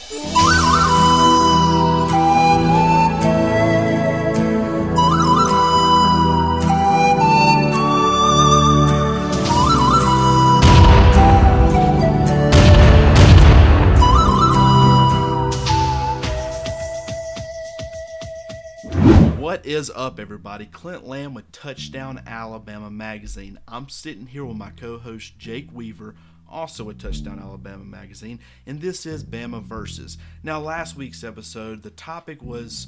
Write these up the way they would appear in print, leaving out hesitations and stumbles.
What is up, everybody? Clint Lamb with Touchdown Alabama Magazine. I'm sitting here with my co-host Jake Weaver, also with Touchdown Alabama Magazine, and this is Bama Versus. Now, last week's episode, the topic was,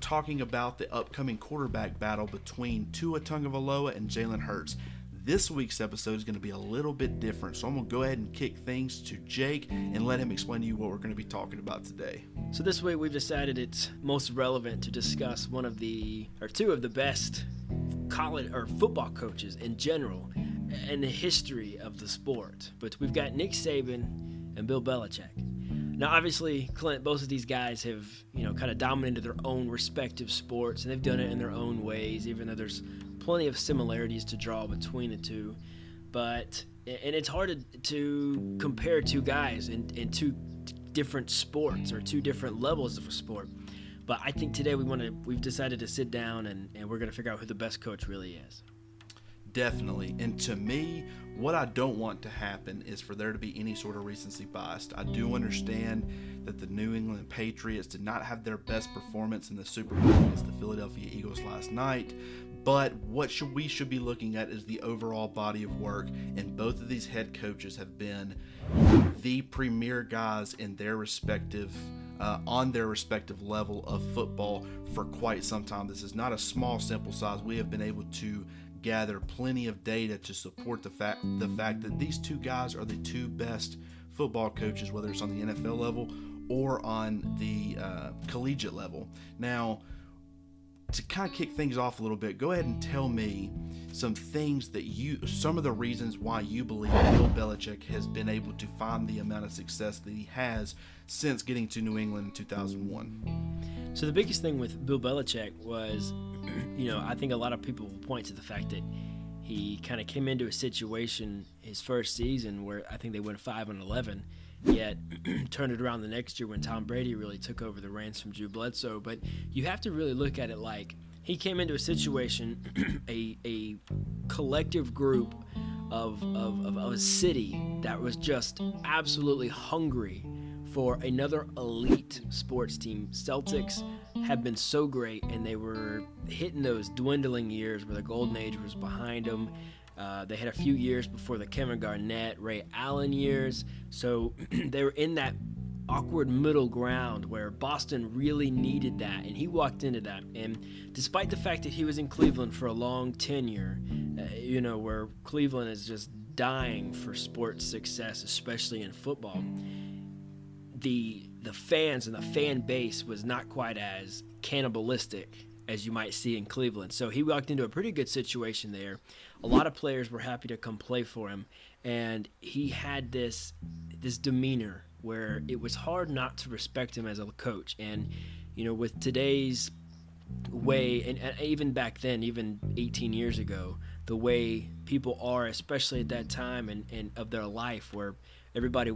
talking about the upcoming quarterback battle between Tua Tagovailoa and Jalen Hurts. This week's episode is going to be a little bit different, so I'm going to go ahead and kick things to Jake and let him explain to you what we're going to be talking about today. So this week we've decided it's most relevant to discuss two of the best college or football coaches in general in the history of the sport. But we've got Nick Saban and Bill Belichick. Now, obviously, Clint, both of these guys have, kind of dominated their own respective sports, and they've done it in their own ways, even though there's plenty of similarities to draw between the two. And it's hard to compare two guys in two different sports or two different levels of a sport. But I think today we've decided to sit down and we're going to figure out who the best coach really is. Definitely. And to me, what I don't want to happen is for there to be any sort of recency bias. I do understand that the New England Patriots did not have their best performance in the Super Bowl against the Philadelphia Eagles last night, but what we should be looking at is the overall body of work, and both of these head coaches have been the premier guys in their respective on their respective level of football for quite some time. This is not a small sample size. We have been able to gather plenty of data to support the fact that these two guys are the two best football coaches, whether it's on the NFL level or on the collegiate level. Now, to kind of kick things off a little bit, go ahead and tell me some of the reasons why you believe Bill Belichick has been able to find the amount of success that he has since getting to New England in 2001. So the biggest thing with Bill Belichick was, I think a lot of people will point to the fact that he kind of came into a situation his first season where I think they went 5-11, yet turned it around the next year when Tom Brady really took over the reins from Drew Bledsoe. But you have to really look at it like he came into a situation, a collective group of a city that was just absolutely hungry for another elite sports team. Celtics have been so great, and they were hitting those dwindling years where the golden age was behind them. They had a few years before the Kevin Garnett, Ray Allen years, so they were in that awkward middle ground where Boston really needed that, and he walked into that. And despite the fact that he was in Cleveland for a long tenure, where Cleveland is just dying for sports success, especially in football, the fans and the fan base was not quite as cannibalistic as you might see in Cleveland. So he walked into a pretty good situation there. A lot of players were happy to come play for him, and he had this demeanor where it was hard not to respect him as a coach. And with today's way, and even back then, even 18 years ago, the way people are, especially at that time and of their life, where everybody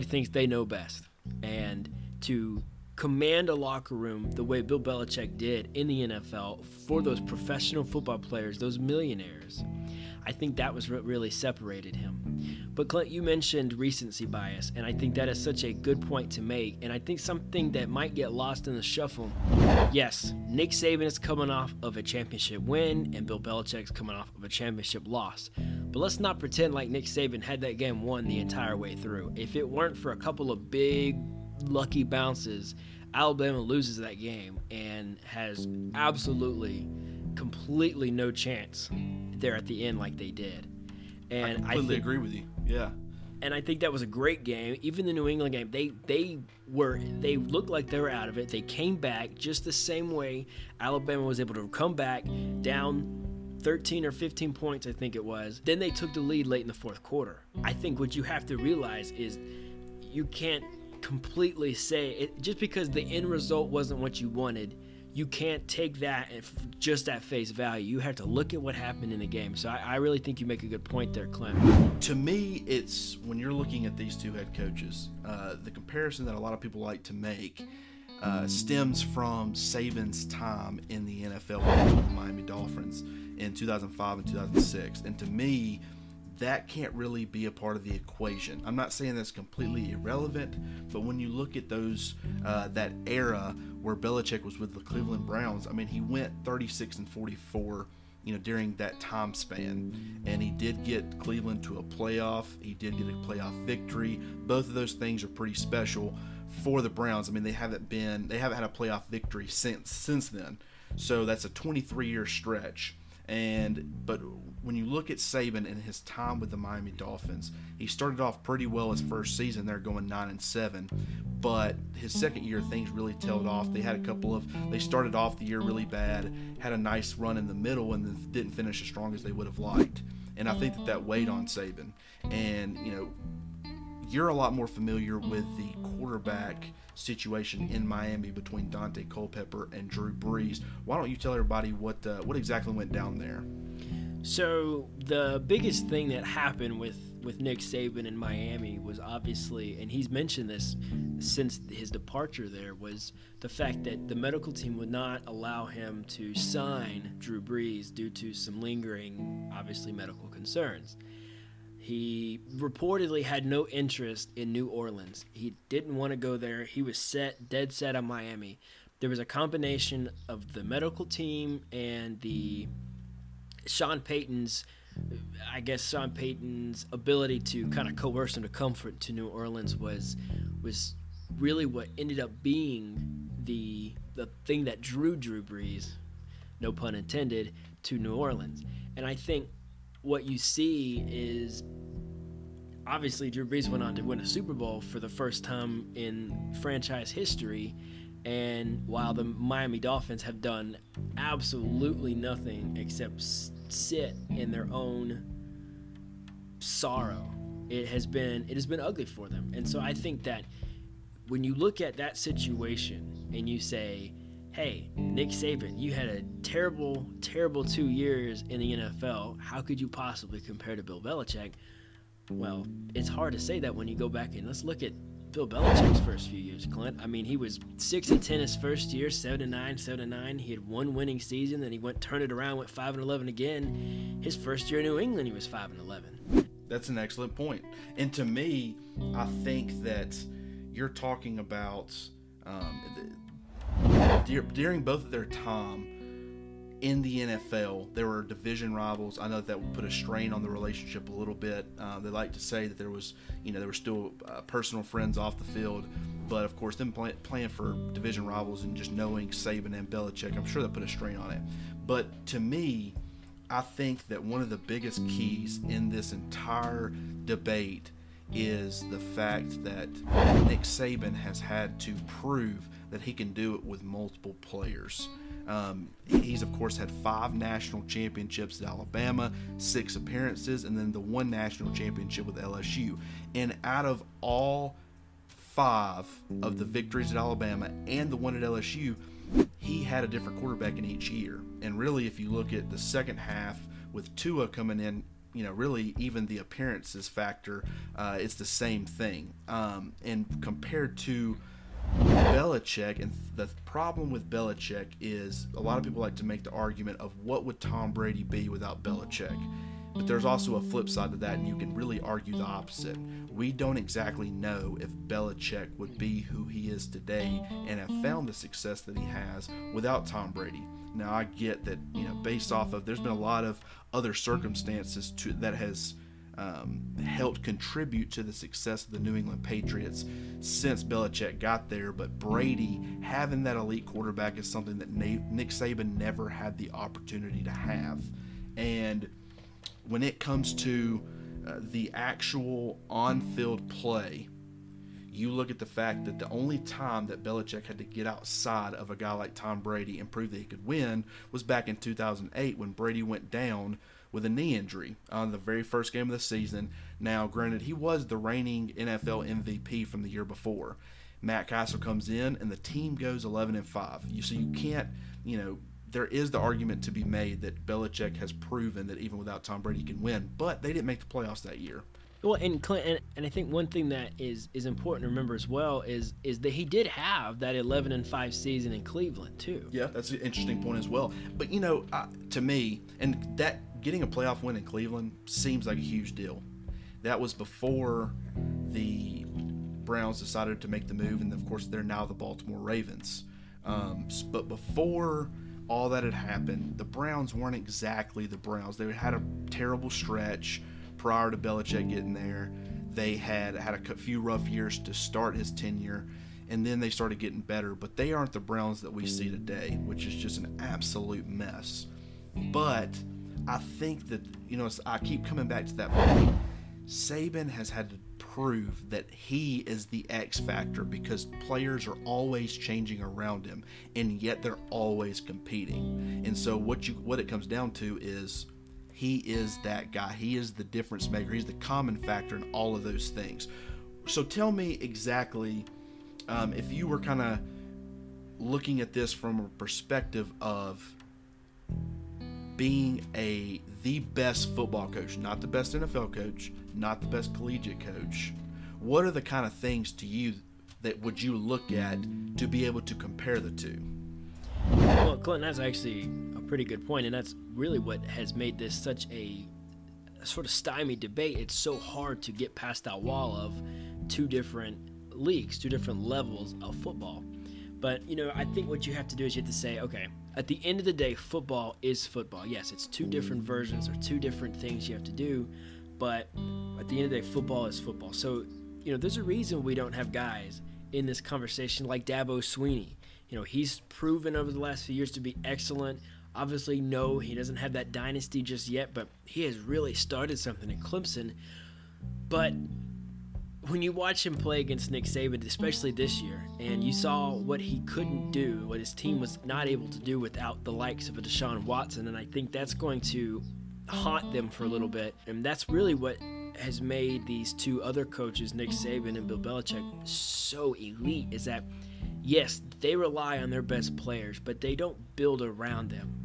thinks they know best, and to command a locker room the way Bill Belichick did in the NFL for those professional football players, those millionaires, I think that was what really separated him. But Clint, you mentioned recency bias, and I think that is such a good point to make, and I think something that might get lost in the shuffle. Yes, Nick Saban is coming off of a championship win, and Bill Belichick's coming off of a championship loss. But let's not pretend like Nick Saban had that game won the entire way through. If it weren't for a couple of big lucky bounces, Alabama loses that game and has absolutely, completely no chance there at the end like they did. And I completely agree with you. Yeah. And I think that was a great game. Even the New England game, they looked like they were out of it. They came back just the same way Alabama was able to come back down 13 or 15 points, I think it was. Then they took the lead late in the fourth quarter. I think what you have to realize is you can't completely say it, just because the end result wasn't what you wanted, you can't take that just at face value. You have to look at what happened in the game. So I really think you make a good point there, Clint. To me, it's when you're looking at these two head coaches, the comparison that a lot of people like to make stems from Saban's time in the NFL with the Miami Dolphins in 2005 and 2006. And to me, that can't really be a part of the equation. I'm not saying that's completely irrelevant, but when you look at those that era where Belichick was with the Cleveland Browns, I mean, he went 36-44, during that time span, and he did get Cleveland to a playoff. He did get a playoff victory. Both of those things are pretty special for the Browns. I mean, they haven't had a playoff victory since then. So that's a 23-year stretch. But when you look at Saban and his time with the Miami Dolphins, he started off pretty well his first season. They're going 9-7, but his second year things really tailed off. They started off the year really bad, had a nice run in the middle, and then didn't finish as strong as they would have liked. And I think that weighed on Saban. And you're a lot more familiar with the quarterback situation in Miami between Dante Culpepper and Drew Brees. Why don't you tell everybody what exactly went down there? So the biggest thing that happened with Nick Saban in Miami was obviously, and he's mentioned this since his departure there, was the fact that the medical team would not allow him to sign Drew Brees due to some lingering, obviously, medical concerns. He reportedly had no interest in New Orleans. He didn't want to go there. He was dead set on Miami. There was a combination of the medical team and Sean Payton's ability to kind of coerce him to comfort to New Orleans was really what ended up being the thing that drew Drew Brees, no pun intended, to New Orleans. And I think what you see is, obviously, Drew Brees went on to win a Super Bowl for the first time in franchise history, and while the Miami Dolphins have done absolutely nothing except sit in their own sorrow, it has been ugly for them. And so I think that when you look at that situation and you say, hey, Nick Saban, you had a terrible, terrible 2 years in the NFL. How could you possibly compare to Bill Belichick? Well, it's hard to say that when you go back and let's look at Bill Belichick's first few years, Clint. I mean, he was 6-10 his first year, 7-9. He had one winning season, then he turned it around, went 5-11 again. His first year in New England, he was 5-11. That's an excellent point. And to me, I think that you're talking about during both of their time in the NFL, there were division rivals. I know that would put a strain on the relationship a little bit. They like to say that there were still personal friends off the field, but of course, them playing for division rivals and just knowing Saban and Belichick, I'm sure that put a strain on it. But to me, I think that one of the biggest keys in this entire debate is the fact that Nick Saban has had to prove that he can do it with multiple players. He's, of course, had 5 national championships at Alabama, 6 appearances, and then the 1 national championship with LSU. And out of all 5 of the victories at Alabama and the 1 at LSU, he had a different quarterback in each year. And really, if you look at the second half with Tua coming in, really even the appearances factor, it's the same thing. And compared to Belichick, and the problem with Belichick is a lot of people like to make the argument of what would Tom Brady be without Belichick. But there's also a flip side to that, and you can really argue the opposite. We don't exactly know if Belichick would be who he is today and have found the success that he has without Tom Brady. Now, I get that, based off of, there's been a lot of other circumstances that has helped contribute to the success of the New England Patriots since Belichick got there. But Brady, having that elite quarterback, is something that Nick Saban never had the opportunity to have. And when it comes to the actual on-field play, you look at the fact that the only time that Belichick had to get outside of a guy like Tom Brady and prove that he could win was back in 2008 when Brady went down with a knee injury on the very first game of the season. Now, granted, he was the reigning NFL MVP from the year before. Matt Castle comes in, and the team goes 11-5. So you can't, there is the argument to be made that Belichick has proven that even without Tom Brady, he can win, but they didn't make the playoffs that year. Well, and Clint, and I think one thing that is important to remember as well is that he did have that 11-5 season in Cleveland too. Yeah, that's an interesting point as well. But to me, and that getting a playoff win in Cleveland seems like a huge deal. That was before the Browns decided to make the move, and of course they're now the Baltimore Ravens. But before all that had happened, the Browns weren't exactly the Browns. They had a terrible stretch prior to Belichick getting there. They had a few rough years to start his tenure, and then they started getting better. But they aren't the Browns that we see today, which is just an absolute mess. But I think that, I keep coming back to that point. Saban has had to prove that he is the X factor because players are always changing around him, and yet they're always competing. And so what it comes down to is he is that guy. He is the difference maker. He's the common factor in all of those things. So tell me exactly, if you were kind of looking at this from a perspective of being the best football coach, not the best NFL coach, not the best collegiate coach, what are the kind of things to you that would you look at to be able to compare the two? Well, Clinton, that's actually a pretty good point, and that's really what has made this such a sort of stymied debate. It's so hard to get past that wall of two different leagues, two different levels of football. But, I think what you have to do is you have to say, okay, at the end of the day, football is football. Yes, it's two different versions or two different things you have to do, but at the end of the day, football is football. So, there's a reason we don't have guys in this conversation like Dabo Swinney. He's proven over the last few years to be excellent. Obviously, no, he doesn't have that dynasty just yet, but he has really started something at Clemson. But when you watch him play against Nick Saban, especially this year, and you saw what he couldn't do, what his team was not able to do without the likes of a Deshaun Watson, and I think that's going to haunt them for a little bit. And that's really what has made these two other coaches, Nick Saban and Bill Belichick, so elite, is that, yes, they rely on their best players, but they don't build around them.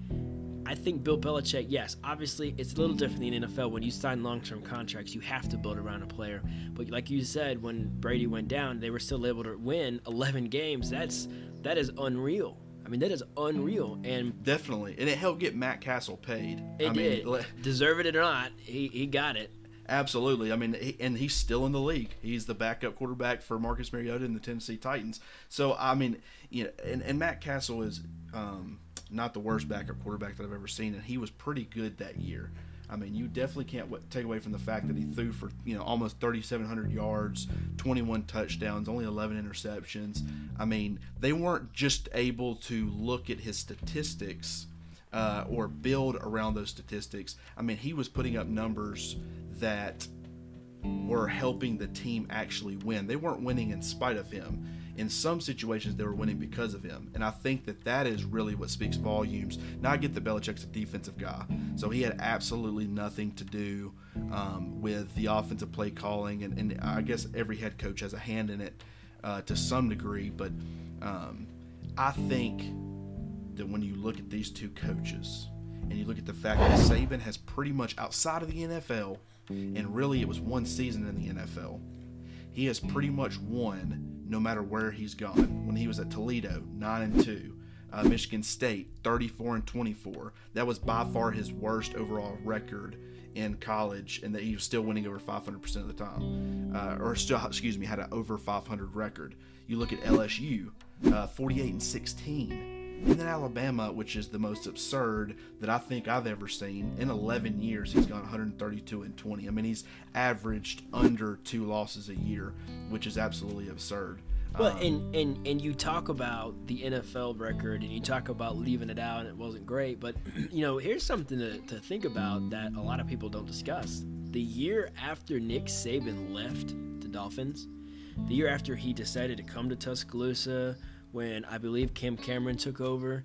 I think Bill Belichick, yes, obviously it's a little different in the NFL. When you sign long-term contracts, you have to build around a player. But like you said, when Brady went down, they were still able to win 11 games. That is unreal. I mean, that is unreal. And definitely. And it helped get Matt Castle paid. It did. Deserve it or not, he got it. Absolutely. I mean, and he's still in the league. He's the backup quarterback for Marcus Mariota in the Tennessee Titans. So, I mean, and Matt Castle is not the worst backup quarterback that I've ever seen, and he was pretty good that year. I mean, you definitely can't take away from the fact that he threw for almost 3,700 yards, 21 touchdowns, only 11 interceptions. I mean, they weren't just able to look at his statistics or build around those statistics. I mean, he was putting up numbers that were helping the team actually win. They weren't winning in spite of him. In some situations, they were winning because of him. And I think that is really what speaks volumes. Now, I get that Belichick's a defensive guy, so he had absolutely nothing to do with the offensive play calling. And I guess every head coach has a hand in it to some degree. But I think that when you look at these two coaches and you look at the fact that Saban has pretty much, outside of the NFL, and really it was one season in the NFL, he has pretty much won no matter where he's gone. When he was at Toledo, 9-2, Michigan State, 34-24. That was by far his worst overall record in college, and that he was still winning over 500% of the time, had an over 500 record. You look at LSU, 48-16. And then Alabama, which is the most absurd that I think I've ever seen. In 11 years, he's gone 132-20. I mean, he's averaged under 2 losses a year, which is absolutely absurd. Well, and you talk about the NFL record, and you talk about leaving it out, and it wasn't great. But, here's something to think about that a lot of people don't discuss. The year after Nick Saban left the Dolphins, the year after he decided to come to Tuscaloosa, when I believe Cam Cameron took over,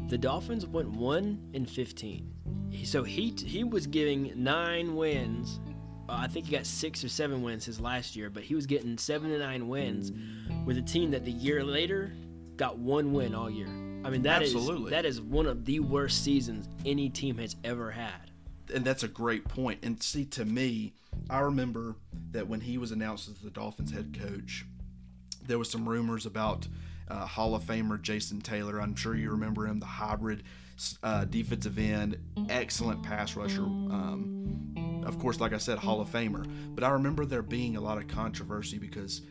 the Dolphins went 1-15. So he was giving 9 wins I think he got 6 or 7 wins his last year, but he was getting 7 to 9 wins with a team that the year later got 1 win all year. I mean, that is one of the worst seasons any team has ever had. And that's a great point. And see, to me, I remember that when he was announced as the Dolphins head coach, there was some rumors about Hall of Famer Jason Taylor. I'm sure you remember him, the hybrid defensive end, excellent pass rusher. Of course, like I said, Hall of Famer. But I remember there being a lot of controversy because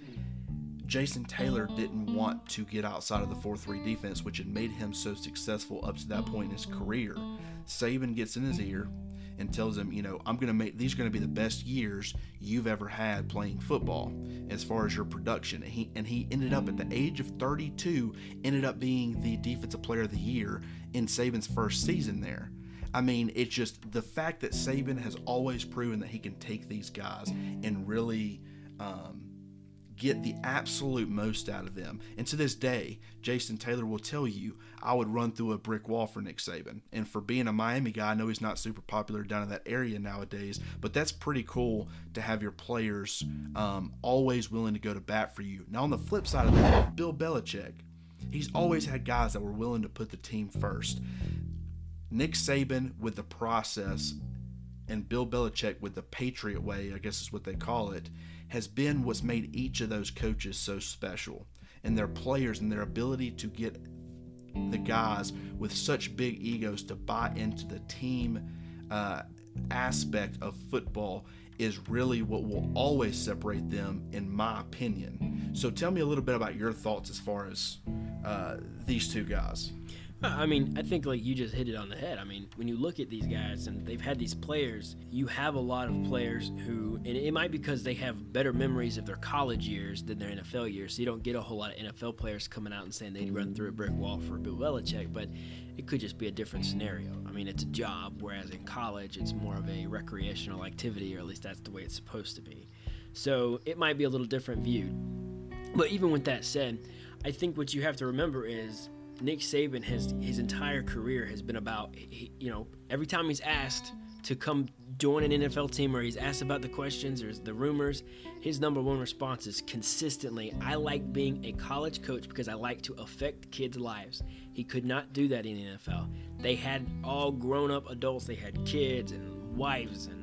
Jason Taylor didn't want to get outside of the 4-3 defense, which had made him so successful up to that point in his career. Saban gets in his ear and tells him, these are going to be the best years you've ever had playing football as far as your production. And he ended up at the age of 32, ended up being the defensive player of the year in Saban's first season there. I mean, it's just the fact that Saban has always proven that he can take these guys and really get the absolute most out of them. And to this day, Jason Taylor will tell you, I would run through a brick wall for Nick Saban. And for being a Miami guy, I know he's not super popular down in that area nowadays, but that's pretty cool to have your players always willing to go to bat for you. Now, on the flip side of that, Bill Belichick, he's always had guys that were willing to put the team first. Nick Saban with the process and Bill Belichick with the Patriot way, I guess is what they call it, has been what's made each of those coaches so special. And their players and their ability to get the guys with such big egos to buy into the team aspect of football is really what will always separate them, in my opinion. So tell me a little bit about your thoughts as far as these two guys. I mean, I think like you just hit it on the head. I mean, when you look at these guys and they've had these players, you have a lot of players who, and it might be because they have better memories of their college years than their NFL years. So you don't get a whole lot of NFL players coming out and saying they'd run through a brick wall for Bill Belichick, but it could just be a different scenario. I mean, it's a job, whereas in college it's more of a recreational activity, or at least that's the way it's supposed to be. So it might be a little different viewed. But even with that said, I think what you have to remember is Nick Saban his entire career has been about, every time he's asked to come join an NFL team or he's asked about the questions or the rumors, his number one response is consistently, I like being a college coach because I like to affect kids' lives. He could not do that in the NFL. They had all grown-up adults. They had kids and wives and,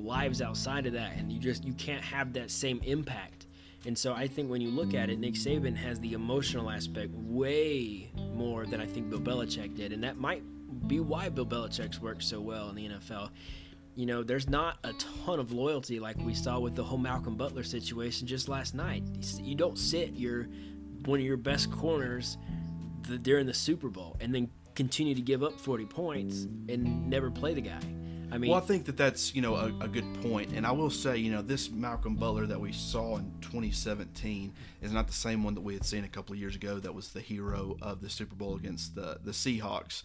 lives outside of that, and you can't have that same impact. And so I think when you look at it, Nick Saban has the emotional aspect way more than I think Bill Belichick did. And that might be why Bill Belichick's worked so well in the NFL. There's not a ton of loyalty like we saw with the whole Malcolm Butler situation just last night. You don't sit one of your best corners during the Super Bowl and then continue to give up 40 points and never play the guy. I mean, well, I think that's, a good point. And I will say, this Malcolm Butler that we saw in 2017 is not the same one that we had seen a couple of years ago that was the hero of the Super Bowl against the Seahawks.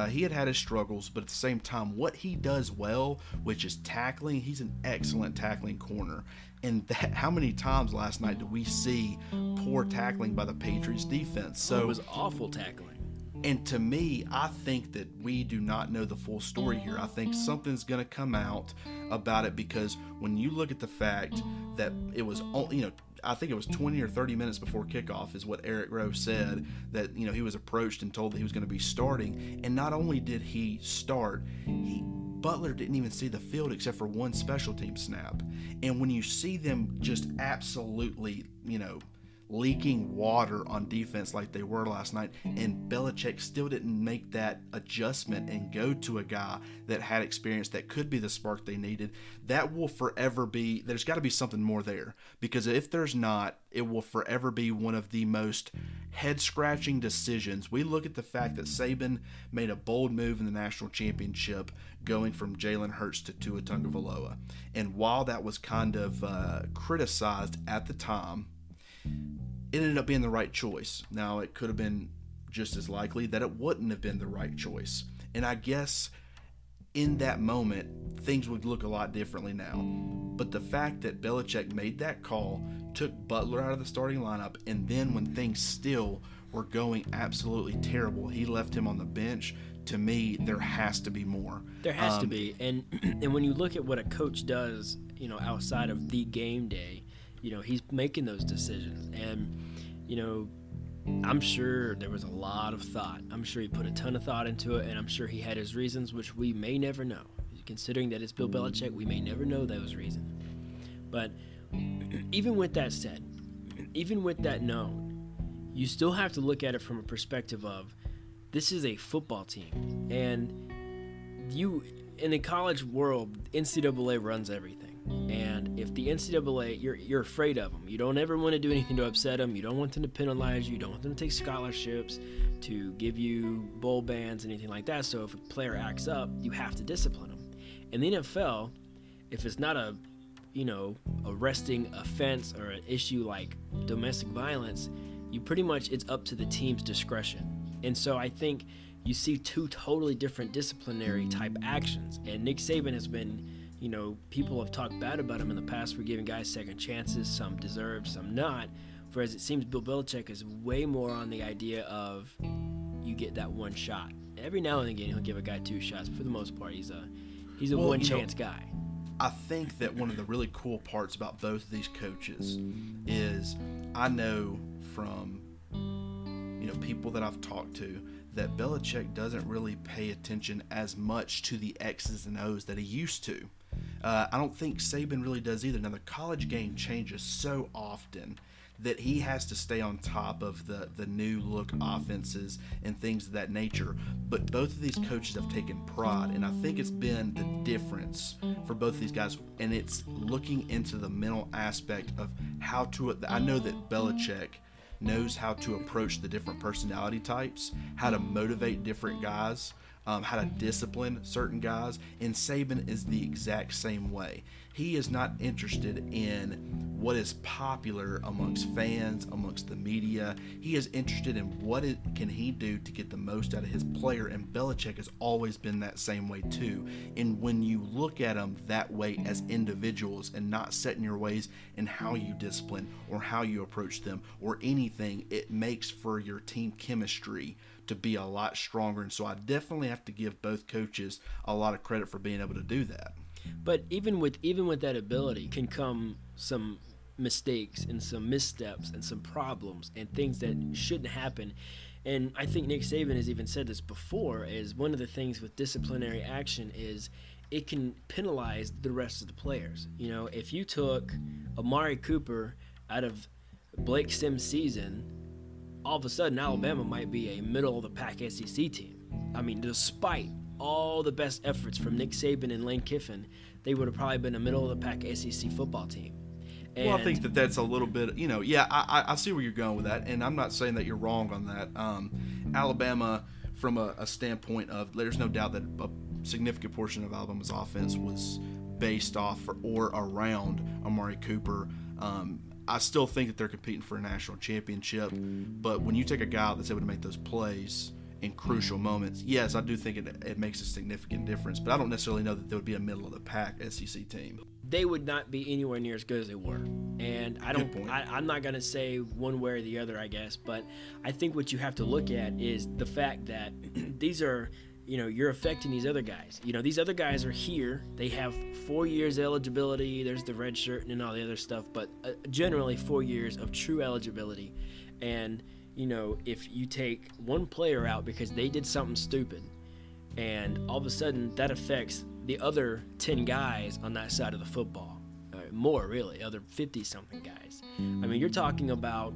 He had his struggles, but at the same time, what he does well, which is tackling, he's an excellent tackling corner. And how many times last night did we see poor tackling by the Patriots defense? So it was awful tackling. And to me, I think that we do not know the full story here. I think something's going to come out about it because when you look at the fact that it was, I think it was 20 or 30 minutes before kickoff is what Eric Rowe said, that, he was approached and told that he was going to be starting. And not only did he start, Butler didn't even see the field except for one special team snap. And when you see them just absolutely, leaking water on defense like they were last night, and Belichick still didn't make that adjustment and go to a guy that had experience that could be the spark they needed, that will forever be, there's got to be something more there, because if there's not, it will forever be one of the most head-scratching decisions. We look at the fact that Saban made a bold move in the national championship going from Jalen Hurts to Tua Tagovailoa, and while that was kind of criticized at the time, it ended up being the right choice. Now, it could have been just as likely that it wouldn't have been the right choice. And I guess in that moment, things would look a lot differently now. But the fact that Belichick made that call, took Butler out of the starting lineup, and then when things still were going absolutely terrible, he left him on the bench to me, there has to be more. There has to be, and when you look at what a coach does, outside of the game day, he's making those decisions, and I'm sure there was a lot of thought. I'm sure he put a ton of thought into it, and I'm sure he had his reasons, which we may never know. Considering that it's Bill Belichick, we may never know those reasons. But even with that said, even with that known, you still have to look at it from a perspective of, this is a football team, and in the college world, NCAA runs everything. And if the NCAA, you're afraid of them. You don't ever want to do anything to upset them. You don't want them to penalize you. You don't want them to take scholarships, to give you bowl bans, anything like that. So if a player acts up, you have to discipline them. In the NFL, if it's not a arresting offense or an issue like domestic violence, it's up to the team's discretion. And so I think you see two totally different disciplinary type actions. And Nick Saban has been, people have talked bad about him in the past for giving guys second chances, some deserved, some not. Whereas it seems Bill Belichick is way more on the idea of you get that one shot. Every now and again he'll give a guy two shots, but for the most part he's a one chance guy. I think that one of the really cool parts about both of these coaches is, I know from people that I've talked to, that Belichick doesn't really pay attention as much to the X's and O's that he used to. I don't think Saban really does either. Now, the college game changes so often that he has to stay on top of the new look offenses and things of that nature. But both of these coaches have taken pride, and I think it's been the difference for both of these guys, and it's looking into the mental aspect of how to. I know that Belichick knows how to approach the different personality types, how to motivate different guys, how to discipline certain guys, and Saban is the exact same way. He is not interested in what is popular amongst fans, amongst the media. He is interested in can he do to get the most out of his player, and Belichick has always been that same way too. And when you look at them that way as individuals and not set in your ways in how you discipline or how you approach them or anything, it makes for your team chemistry to be a lot stronger. And so I definitely have to give both coaches a lot of credit for being able to do that. But even with that ability can come some mistakes and some missteps and some problems and things that shouldn't happen. And I think Nick Saban has even said this before, is one of the things with disciplinary action is it can penalize the rest of the players. If you took Amari Cooper out of Blake Sims' season, all of a sudden Alabama might be a middle-of-the-pack SEC team. I mean, despite all the best efforts from Nick Saban and Lane Kiffin, they would have probably been a middle-of-the-pack SEC football team. And well, I think that's a little bit, I see where you're going with that, and I'm not saying that you're wrong on that. Alabama, from a standpoint of, there's no doubt that a significant portion of Alabama's offense was based off or around Amari Cooper. I still think that they're competing for a national championship, but when you take a guy that's able to make those plays in crucial moments, yes, I do think it makes a significant difference, but I don't necessarily know that there would be a middle-of-the-pack SEC team. They would not be anywhere near as good as they were, and I'm not going to say one way or the other, I guess, but I think what you have to look at is the fact that these are, you're affecting these other guys. These other guys are here. They have 4 years eligibility. There's the red shirt and all the other stuff, but generally 4 years of true eligibility. And, if you take one player out because they did something stupid, and all of a sudden that affects the other 10 guys on that side of the football, more really, other 50-something guys. I mean, you're talking about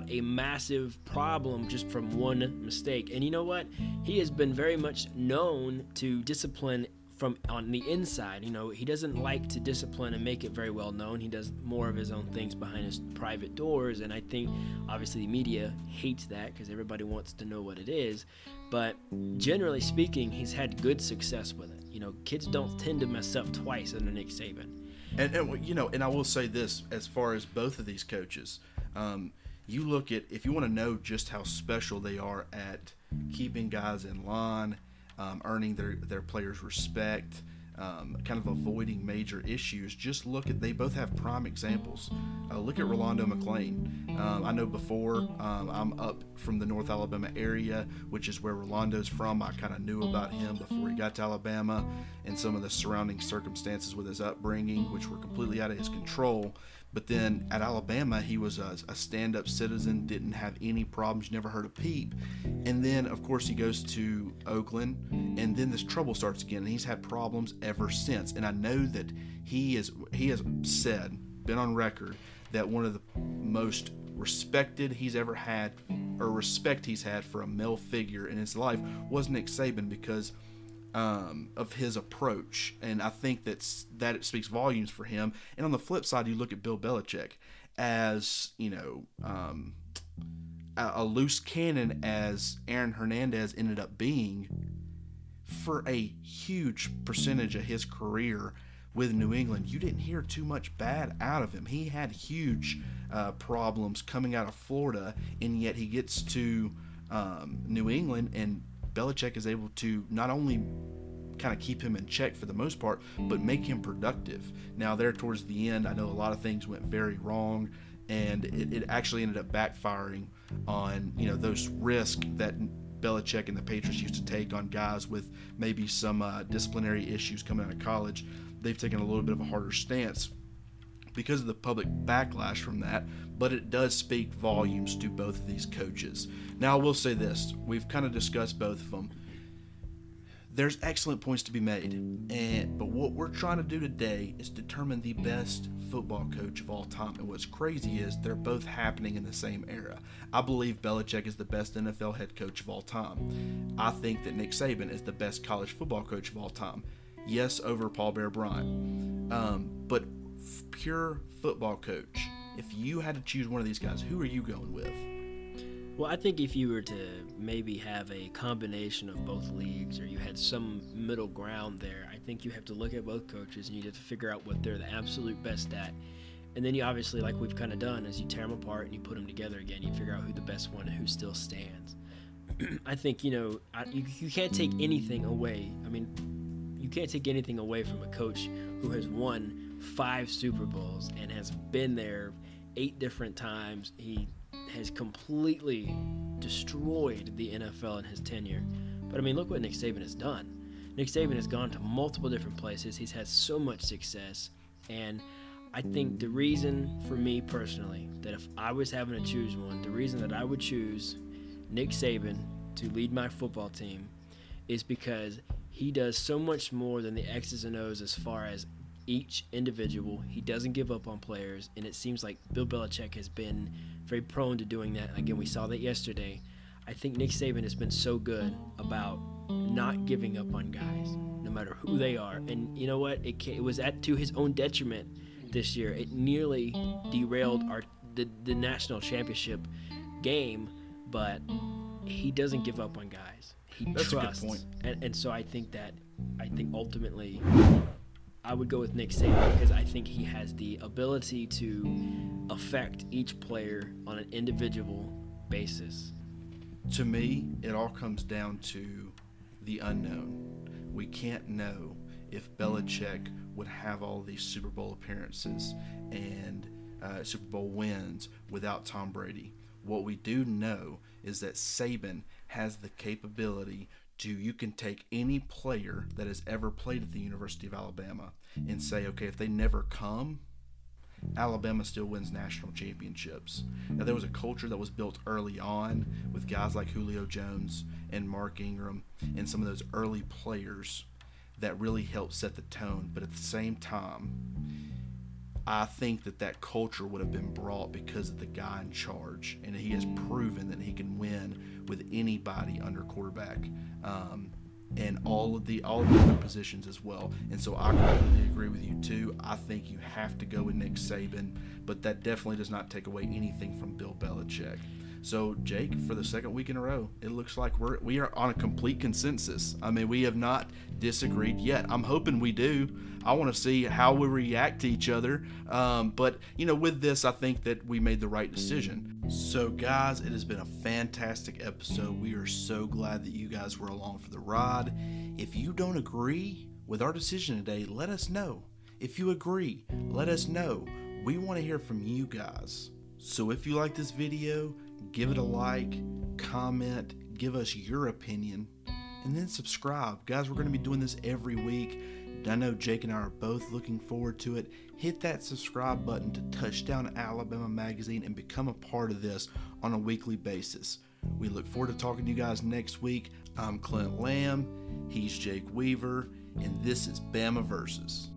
a massive problem just from one mistake. And you know what? He has been very much known to discipline from on the inside. He doesn't like to discipline and make it very well known. He does more of his own things behind his private doors, and I think obviously the media hates that because everybody wants to know what it is. But generally speaking, he's had good success with it. Kids don't tend to mess up twice under Nick Saban. And I will say this, as far as both of these coaches, you look at, if you want to know just how special they are at keeping guys in line, earning their players' respect, kind of avoiding major issues. Just look at, they both have prime examples. Look at Rolando McClain. I know before, I'm up from the North Alabama area, which is where Rolando's from. I kind of knew about him before he got to Alabama and some of the surrounding circumstances with his upbringing, which were completely out of his control. But then at Alabama, he was a stand-up citizen, didn't have any problems, never heard a peep. And then, of course, he goes to Oakland, and then this trouble starts again, and he's had problems ever since. And I know that he has said, been on record, that one of the most respected he's ever had, or respect he's had for a male figure in his life, was Nick Saban, because of his approach, and I think that it speaks volumes for him. And on the flip side, you look at Bill Belichick as, a loose cannon as Aaron Hernandez ended up being for a huge percentage of his career with New England. You didn't hear too much bad out of him. He had huge problems coming out of Florida, and yet he gets to New England, and Belichick is able to not only kind of keep him in check for the most part, but make him productive. Now, there towards the end, I know a lot of things went very wrong, and it actually ended up backfiring on, those risks that Belichick and the Patriots used to take on guys with maybe some disciplinary issues coming out of college. They've taken a little bit of a harder stance because of the public backlash from that, but it does speak volumes to both of these coaches. Now, I will say this. We've kind of discussed both of them. There's excellent points to be made, but what we're trying to do today is determine the best football coach of all time. And what's crazy is they're both happening in the same era. I believe Belichick is the best NFL head coach of all time. I think that Nick Saban is the best college football coach of all time. Yes, over Paul Bear Bryant. But pure football coach, if you had to choose one of these guys, who are you going with? Well, I think if you were to maybe have a combination of both leagues, or you had some middle ground there, I think you have to look at both coaches and you have to figure out what they're the absolute best at. And then you obviously, like we've kind of done, is you tear them apart and you put them together again. You figure out who the best one and who still stands. I think, you can't take anything away. I mean, you can't take anything away from a coach who has won 5 Super Bowls and has been there 8 different times. He has completely destroyed the NFL in his tenure. But I mean, look what Nick Saban has done. Nick Saban has gone to multiple different places. He's had so much success. And I think the reason for me personally, that if I was having to choose one, the reason that I would choose Nick Saban to lead my football team is because he does so much more than the X's and O's as far as each individual. He doesn't give up on players, and it seems like Bill Belichick has been very prone to doing that. Again, we saw that yesterday. I think Nick Saban has been so good about not giving up on guys, no matter who they are. And you know what? It was to his own detriment this year. It nearly derailed the national championship game, but he doesn't give up on guys. He trusts. A good point. And so I think ultimately I would go with Nick Saban, because I think he has the ability to affect each player on an individual basis. To me, it all comes down to the unknown. We can't know if Belichick would have all these Super Bowl appearances and Super Bowl wins without Tom Brady. What we do know is that Saban has the capability to, you can take any player that has ever played at the University of Alabama and say, okay, if they never come, Alabama still wins national championships. Now, there was a culture that was built early on with guys like Julio Jones and Mark Ingram and some of those early players that really helped set the tone. But at the same time, I think that culture would have been brought because of the guy in charge, and he has proven that he can win with anybody under quarterback, and all of the other positions as well. And so I completely agree with you too. I think you have to go with Nick Saban, but that definitely does not take away anything from Bill Belichick. So, Jake, for the second week in a row, it looks like we are on a complete consensus. I mean, we have not disagreed yet. I'm hoping we do. I want to see how we react to each other. But, with this, I think that we made the right decision. So, guys, it has been a fantastic episode. We are so glad that you guys were along for the ride. If you don't agree with our decision today, let us know. If you agree, let us know. We want to hear from you guys. So if you like this video, give it a like, comment, give us your opinion, and then subscribe. Guys, we're going to be doing this every week. I know Jake and I are both looking forward to it. Hit that subscribe button to Touchdown Alabama Magazine and become a part of this on a weekly basis. We look forward to talking to you guys next week. I'm Clint Lamb, he's Jake Weaver, and this is Bama Versus.